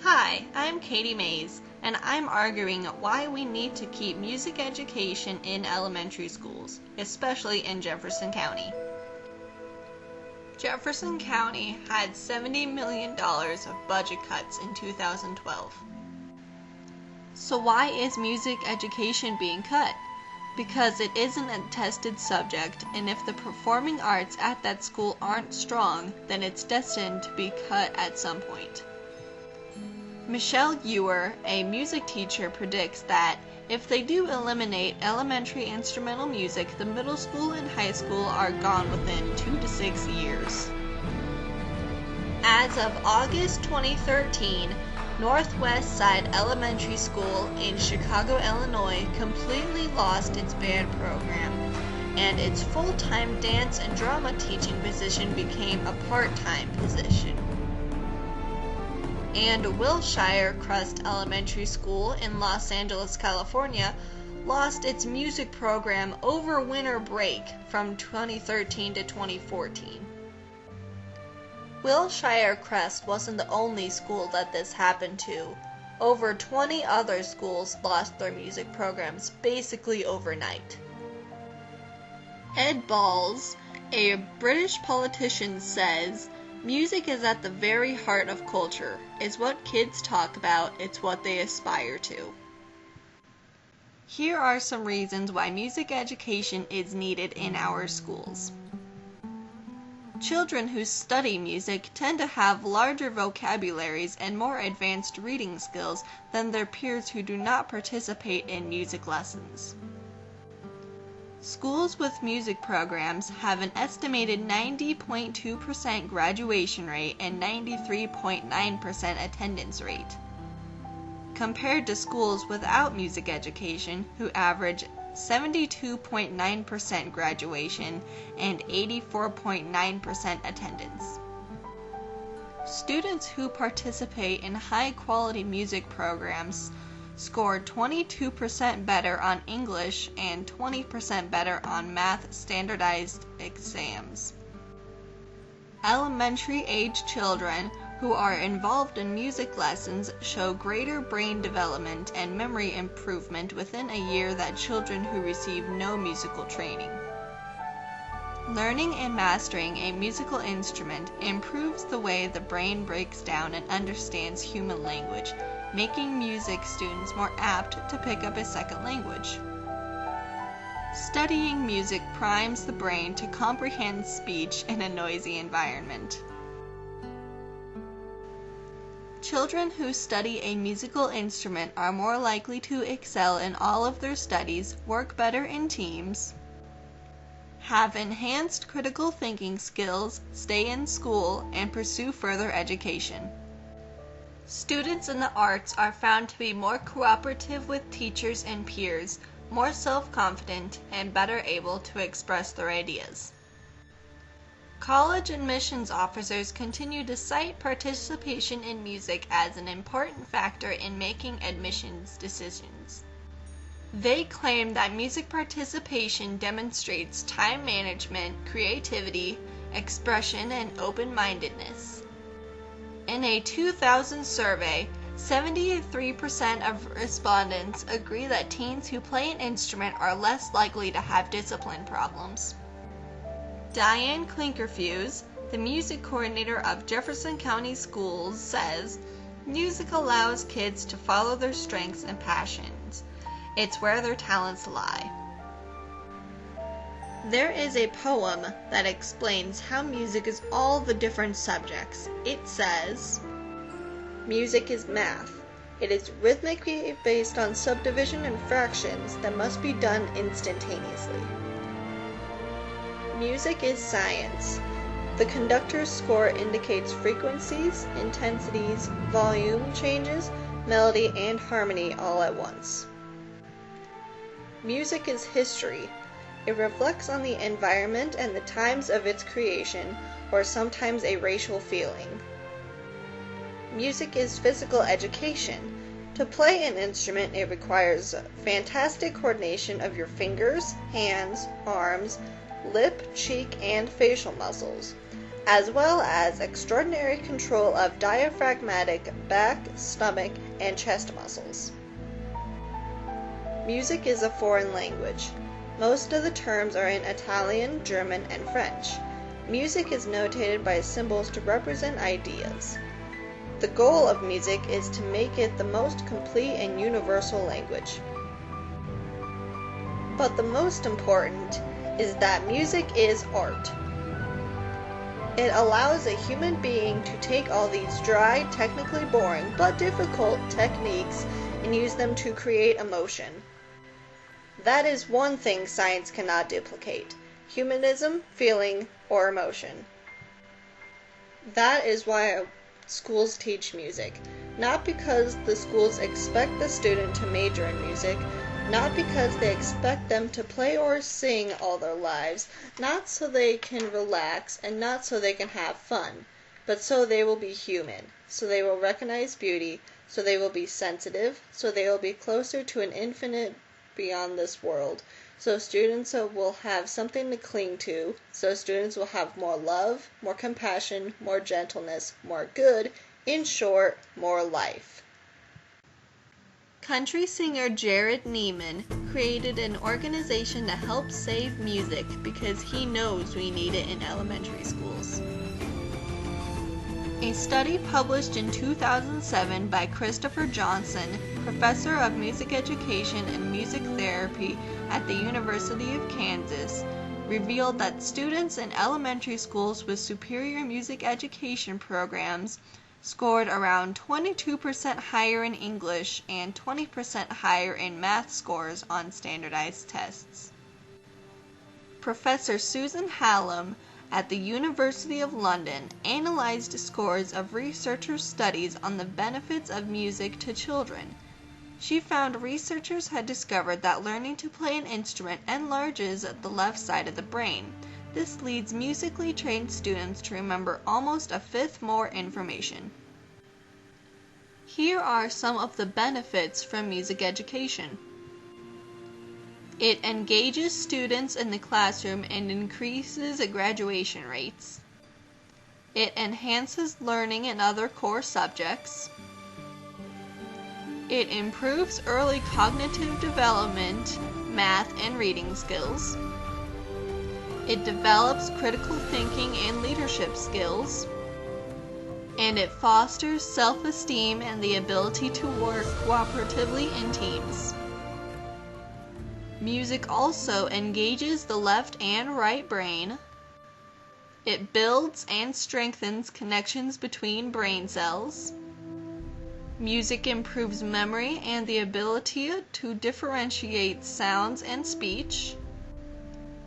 Hi, I'm Katie Mays, and I'm arguing why we need to keep music education in elementary schools, especially in Jefferson County. Jefferson County had $70 million of budget cuts in 2012. So why is music education being cut? Because it isn't a tested subject, and if the performing arts at that school aren't strong, then it's destined to be cut at some point. Michelle Ewer, a music teacher, predicts that if they do eliminate elementary instrumental music, the middle school and high school are gone within 2 to 6 years. As of August 2013, Northwest Side Elementary School in Chicago, Illinois completely lost its band program, and its full-time dance and drama teaching position became a part-time position. And Wilshire Crest Elementary School in Los Angeles, California, lost its music program over winter break from 2013 to 2014. Wilshire Crest wasn't the only school that this happened to. Over 20 other schools lost their music programs basically overnight. Ed Balls, a British politician, says, "Music is at the very heart of culture. It's what kids talk about, it's what they aspire to." Here are some reasons why music education is needed in our schools. Children who study music tend to have larger vocabularies and more advanced reading skills than their peers who do not participate in music lessons. Schools with music programs have an estimated 90.2% graduation rate and 93.9% attendance rate, compared to schools without music education who average 72.9% graduation and 84.9% attendance. Students who participate in high-quality music programs scored 22% better on English and 20% better on math standardized exams. Elementary-age children who are involved in music lessons show greater brain development and memory improvement within a year than children who receive no musical training. Learning and mastering a musical instrument improves the way the brain breaks down and understands human language, making music students more apt to pick up a second language. Studying music primes the brain to comprehend speech in a noisy environment. Children who study a musical instrument are more likely to excel in all of their studies, work better in teams, have enhanced critical thinking skills, stay in school, and pursue further education. Students in the arts are found to be more cooperative with teachers and peers, more self-confident, and better able to express their ideas. College admissions officers continue to cite participation in music as an important factor in making admissions decisions. They claim that music participation demonstrates time management, creativity, expression, and open-mindedness. In a 2000 survey, 73% of respondents agree that teens who play an instrument are less likely to have discipline problems. Diane Klinkerfuse, the music coordinator of Jefferson County Schools, says, "Music allows kids to follow their strengths and passions. It's where their talents lie." There is a poem that explains how music is all the different subjects. It says, "Music is math. It is rhythmically based on subdivision and fractions that must be done instantaneously. Music is science. The conductor's score indicates frequencies, intensities, volume changes, melody, and harmony all at once. Music is history. It reflects on the environment and the times of its creation, or sometimes a racial feeling. Music is physical education. To play an instrument, it requires fantastic coordination of your fingers, hands, arms, lip, cheek, and facial muscles. as well as extraordinary control of diaphragmatic back, stomach, and chest muscles. Music is a foreign language. Most of the terms are in Italian, German, and French. Music is notated by symbols to represent ideas. The goal of music is to make it the most complete and universal language. But the most important is that music is art. It allows a human being to take all these dry, technically boring, but difficult techniques and use them to create emotion. That is one thing science cannot duplicate: humanism, feeling, or emotion. That is why schools teach music, not because the schools expect the student to major in music, not because they expect them to play or sing all their lives, not so they can relax and not so they can have fun, but so they will be human, so they will recognize beauty, so they will be sensitive, so they will be closer to an infinite beyond this world, so students will have something to cling to, so students will have more love, more compassion, more gentleness, more good, in short, more life. Country singer Jared Neiman created an organization to help save music because he knows we need it in elementary schools. A study published in 2007 by Christopher Johnson, professor of music education and music therapy at the University of Kansas, revealed that students in elementary schools with superior music education programs scored around 22% higher in English and 20% higher in math scores on standardized tests. Professor Susan Hallam at the University of London analyzed scores of researchers' studies on the benefits of music to children. She found researchers had discovered that learning to play an instrument enlarges the left side of the brain. This leads musically trained students to remember almost a fifth more information. Here are some of the benefits from music education. It engages students in the classroom and increases graduation rates. It enhances learning in other core subjects. It improves early cognitive development, math, and reading skills. It develops critical thinking and leadership skills. And it fosters self-esteem and the ability to work cooperatively in teams. Music also engages the left and right brain. It builds and strengthens connections between brain cells. Music improves memory and the ability to differentiate sounds and speech.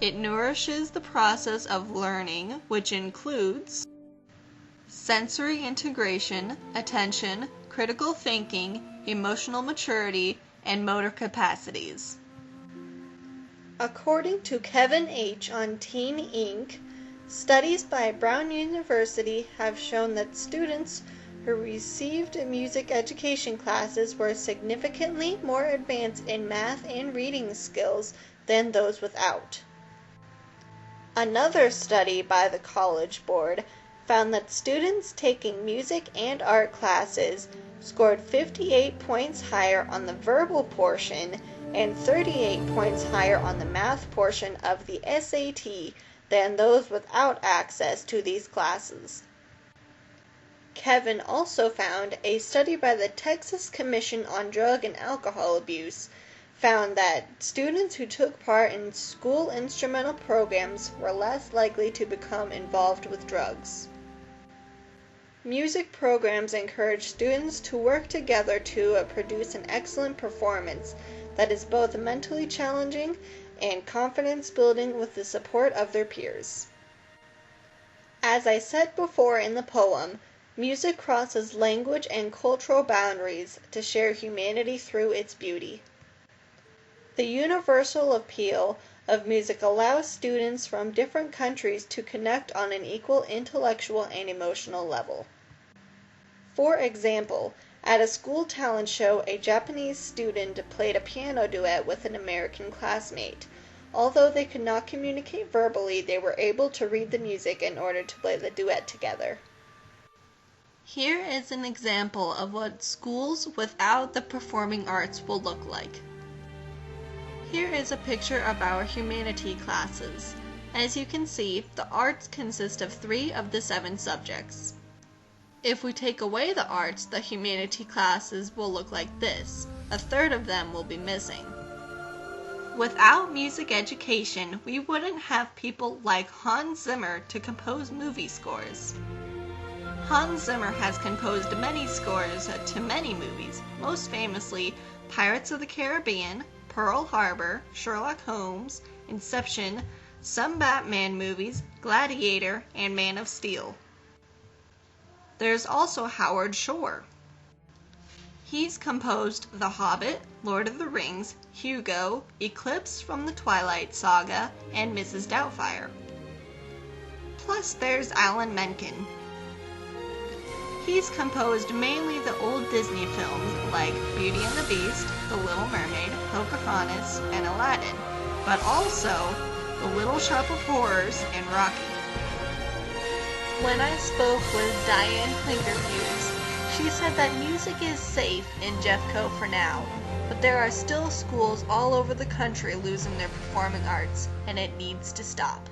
It nourishes the process of learning, which includes sensory integration, attention, critical thinking, emotional maturity, and motor capacities. According to Kevin H. on Teen Inc., studies by Brown University have shown that students who received music education classes were significantly more advanced in math and reading skills than those without. Another study by the College Board found that students taking music and art classes scored 58 points higher on the verbal portion and 38 points higher on the math portion of the SAT than those without access to these classes. Kevin also found a study by the Texas Commission on Drug and Alcohol Abuse found that students who took part in school instrumental programs were less likely to become involved with drugs. Music programs encourage students to work together to produce an excellent performance that is both mentally challenging and confidence building with the support of their peers. As I said before in the poem, music crosses language and cultural boundaries to share humanity through its beauty. The universal appeal of music allows students from different countries to connect on an equal intellectual and emotional level. For example, at a school talent show, a Japanese student played a piano duet with an American classmate, Although they could not communicate verbally, they were able to read the music in order to play the duet together. Here is an example of what schools without the performing arts will look like. Here is a picture of our humanity classes. As you can see, the arts consist of 3 of the 7 subjects. If we take away the arts, the humanity classes will look like this. A third of them will be missing. Without music education, we wouldn't have people like Hans Zimmer to compose movie scores. Hans Zimmer has composed many scores to many movies, most famously Pirates of the Caribbean, Pearl Harbor, Sherlock Holmes, Inception, some Batman movies, Gladiator, and Man of Steel. There's also Howard Shore. He's composed The Hobbit, Lord of the Rings, Hugo, Eclipse from the Twilight Saga, and Mrs. Doubtfire. Plus there's Alan Menken. He's composed mainly the old Disney films like Beauty and the Beast, The Little Mermaid, Pocahontas, and Aladdin, but also The Little Shop of Horrors and Rocky. When I spoke with Diane Klinker-Hughes, she said that music is safe in Jeffco for now, but there are still schools all over the country losing their performing arts, and it needs to stop.